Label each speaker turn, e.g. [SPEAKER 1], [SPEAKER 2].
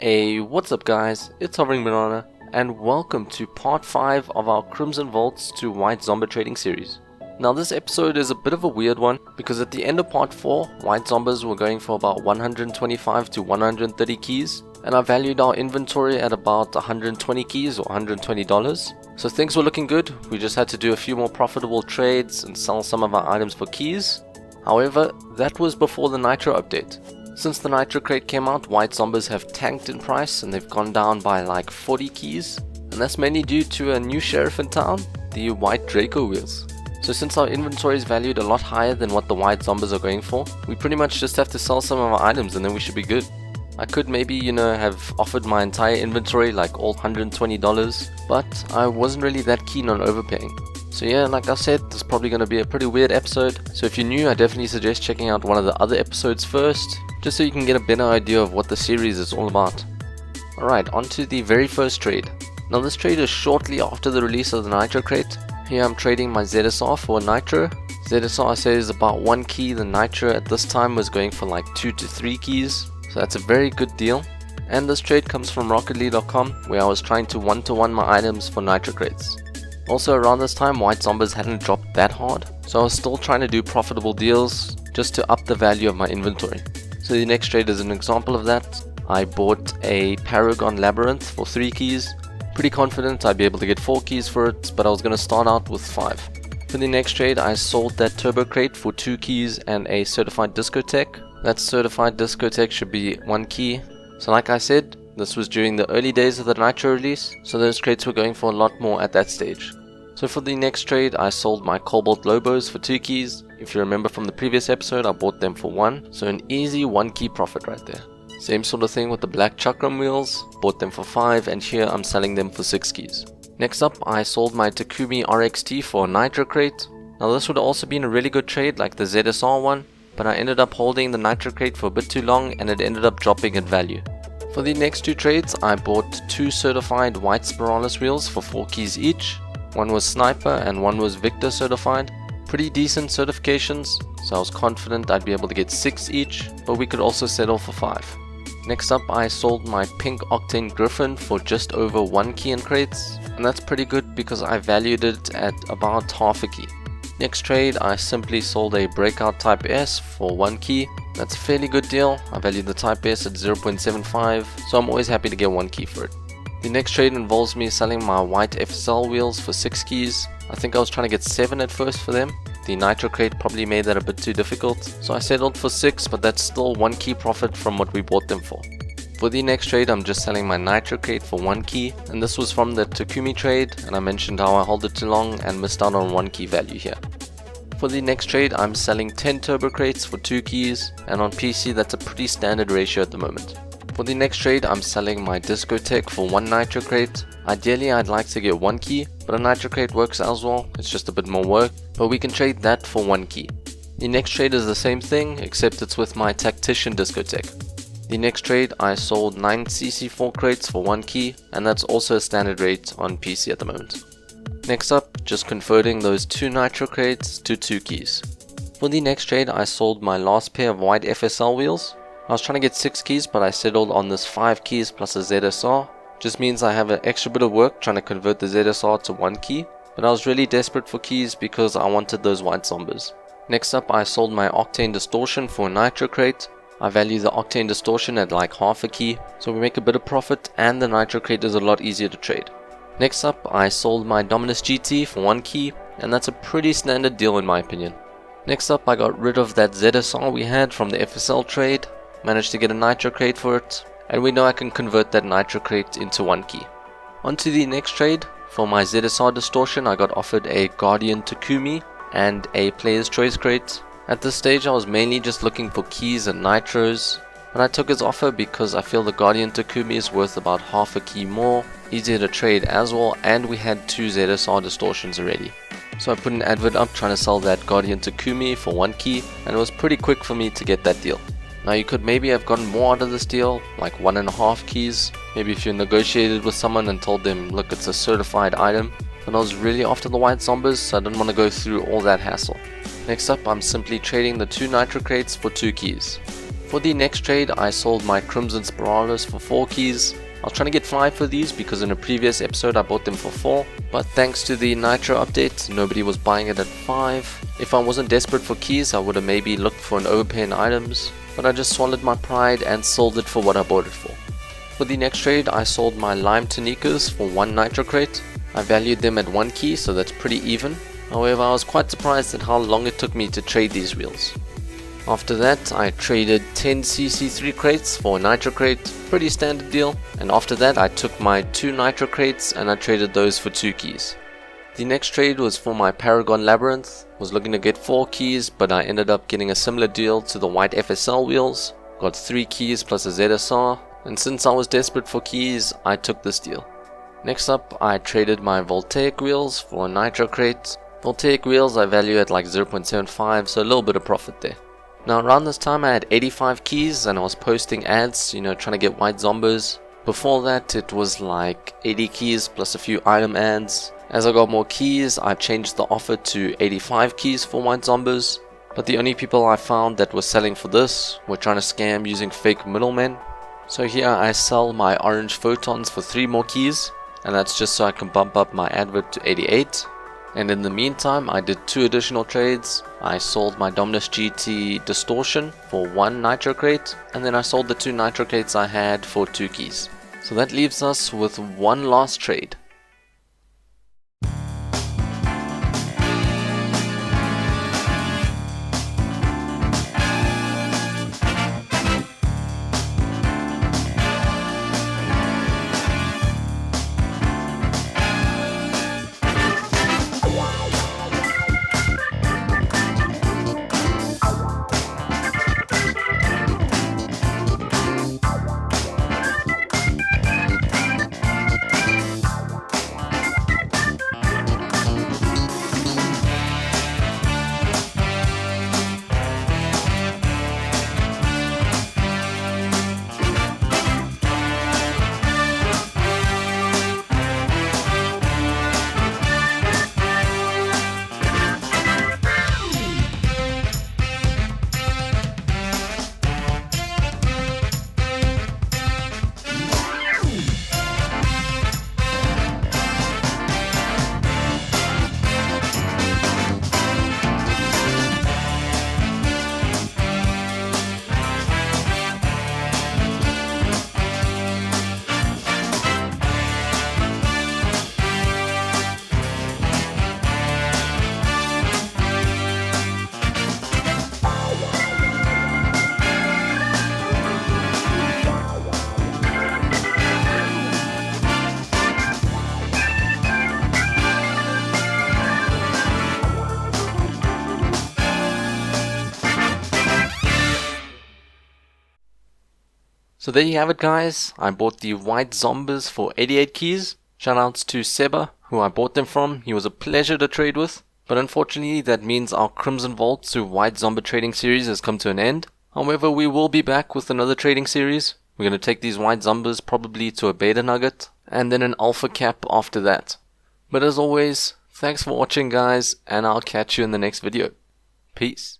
[SPEAKER 1] Hey, what's up guys, it's HoveringBanana, and welcome to part 5 of our Crimson Vaults to White Zomba trading series. Now this episode is a bit of a weird one, because at the end of part 4, White Zombas were going for about 125 to 130 keys, and I valued our inventory at about 120 keys or $120. So things were looking good, we just had to do a few more profitable trades and sell some of our items for keys. However, that was before the Nitro update. Since the Nitro crate came out, White Zombas have tanked in price and they've gone down by like 40 keys, and that's mainly due to a new sheriff in town, the White Draco wheels. So since our inventory is valued a lot higher than what the White Zombas are going for, we pretty much just have to sell some of our items and then we should be good. I could maybe, have offered my entire inventory, like all $120, but I wasn't really that keen on overpaying. So yeah, like I said, this is probably going to be a pretty weird episode, so if you're new, I definitely suggest checking out one of the other episodes first, just so you can get a better idea of what the series is all about. Alright, on to the very first trade. Now this trade is shortly after the release of the Nitro crate. Here I'm trading my ZSR for a Nitro. ZSR I say is about 1 key, the Nitro at this time was going for like 2 to 3 keys, so that's a very good deal. And this trade comes from RocketLeague.com, where I was trying to one-to-one my items for Nitro crates. Also around this time, White Zombas hadn't dropped that hard, so I was still trying to do profitable deals just to up the value of my inventory. So the next trade is an example of that. I bought a Paragon Labyrinth for 3 keys. Pretty confident I'd be able to get 4 keys for it, but I was going to start out with 5. For the next trade, I sold that Turbo Crate for 2 keys and a Certified Discotheque. That Certified Discotheque should be 1 key. So like I said, this was during the early days of the Nitro release, so those crates were going for a lot more at that stage. So for the next trade, I sold my Cobalt Lobos for 2 keys. If you remember from the previous episode, I bought them for 1, so an easy 1 key profit right there. Same sort of thing with the Black Chakram wheels, bought them for 5, and here I'm selling them for 6 keys. Next up, I sold my Takumi RXT for a Nitro crate. Now this would have also been a really good trade like the ZSR one, but I ended up holding the Nitro crate for a bit too long and it ended up dropping in value. For the next 2 trades, I bought 2 certified White Spiralis wheels for 4 keys each. One was Sniper and one was Victor certified. Pretty decent certifications, so I was confident I'd be able to get 6 each, but we could also settle for 5. Next up, I sold my Pink Octane Griffin for just over 1 key in crates, and that's pretty good because I valued it at about half a key. Next trade, I simply sold a Breakout Type S for 1 key. That's a fairly good deal. I valued the Type S at 0.75, so I'm always happy to get 1 key for it. The next trade involves me selling my white FSL wheels for 6 keys. I think I was trying to get 7 at first for them. The Nitro crate probably made that a bit too difficult, so I settled for 6, but that's still 1 key profit from what we bought them for. For the next trade, I'm just selling my Nitro crate for 1 key, and this was from the Takumi trade, and I mentioned how I held it too long and missed out on 1 key value here. For the next trade, I'm selling 10 Turbo crates for 2 keys, and on PC that's a pretty standard ratio at the moment. For the next trade, I'm selling my Discotheque for 1 Nitro crate. Ideally, I'd like to get 1 key, but a Nitro crate works as well. It's just a bit more work, but we can trade that for 1 key. The next trade is the same thing, except it's with my Tactician Discotheque. The next trade, I sold 9 CC4 crates for 1 key, and that's also a standard rate on PC at the moment. Next up, just converting those 2 Nitro crates to 2 keys. For the next trade, I sold my last pair of white FSL wheels. I was trying to get 6 keys, but I settled on this 5 keys plus a ZSR. Just means I have an extra bit of work trying to convert the ZSR to 1 key, but I was really desperate for keys because I wanted those White Zombas. Next up, I sold my Octane Distortion for a Nitro crate. I value the Octane Distortion at like half a key, so we make a bit of profit and the Nitro crate is a lot easier to trade. Next up, I sold my Dominus GT for 1 key, and that's a pretty standard deal in my opinion. Next up, I got rid of that ZSR we had from the FSL trade. Managed to get a Nitro crate for it, and we know I can convert that Nitro crate into 1 key. On to the next trade. For my ZSR Distortion, I got offered a Guardian Takumi and a Player's Choice crate. At this stage I was mainly just looking for keys and Nitros, but I took his offer because I feel the Guardian Takumi is worth about half a key more, easier to trade as well, and we had 2 ZSR Distortions already. So I put an advert up trying to sell that Guardian Takumi for 1 key, and it was pretty quick for me to get that deal. Now you could maybe have gotten more out of this deal, like 1.5 keys, maybe if you negotiated with someone and told them, look, it's a certified item, but I was really after the White Zombas, so I didn't want to go through all that hassle. Next up, I'm simply trading the 2 Nitro crates for 2 keys. For the next trade, I sold my Crimson Spiralis for 4 keys. I was trying to get 5 for these because in a previous episode I bought them for 4, but thanks to the Nitro update, nobody was buying it at 5. If I wasn't desperate for keys, I would have maybe looked for an overpay in items, but I just swallowed my pride and sold it for what I bought it for. For the next trade, I sold my Lime Tonikas for 1 Nitro crate. I valued them at 1 key, so that's pretty even. However, I was quite surprised at how long it took me to trade these wheels. After that, I traded 10 CC3 crates for a Nitro crate, pretty standard deal, and after that I took my 2 Nitro crates and I traded those for 2 keys. The next trade was for my Paragon Labyrinth. Was looking to get 4 keys, but I ended up getting a similar deal to the white FSL wheels, got 3 keys plus a ZSR, and since I was desperate for keys, I took this deal. Next up, I traded my Voltaic wheels for a Nitro crate. Voltaic wheels I value at like 0.75, so a little bit of profit there. Now around this time I had 85 keys and I was posting ads, trying to get White Zombas. Before that it was like 80 keys plus a few item ads. As I got more keys, I changed the offer to 85 keys for White Zombas. But the only people I found that were selling for this were trying to scam using fake middlemen. So here I sell my orange photons for 3 more keys, and that's just so I can bump up my advert to 88. And in the meantime, I did 2 additional trades. I sold my Dominus GT Distortion for 1 Nitro crate, and then I sold the 2 Nitro crates I had for 2 keys. So that leaves us with 1 last trade. So there you have it guys, I bought the White Zombas for 88 keys. Shoutouts to Seba, who I bought them from. He was a pleasure to trade with. But unfortunately that means our Crimson Vault to White Zomba trading series has come to an end. However, we will be back with another trading series. We're going to take these White Zombas probably to a beta nugget, and then an alpha cap after that. But as always, thanks for watching guys, and I'll catch you in the next video. Peace.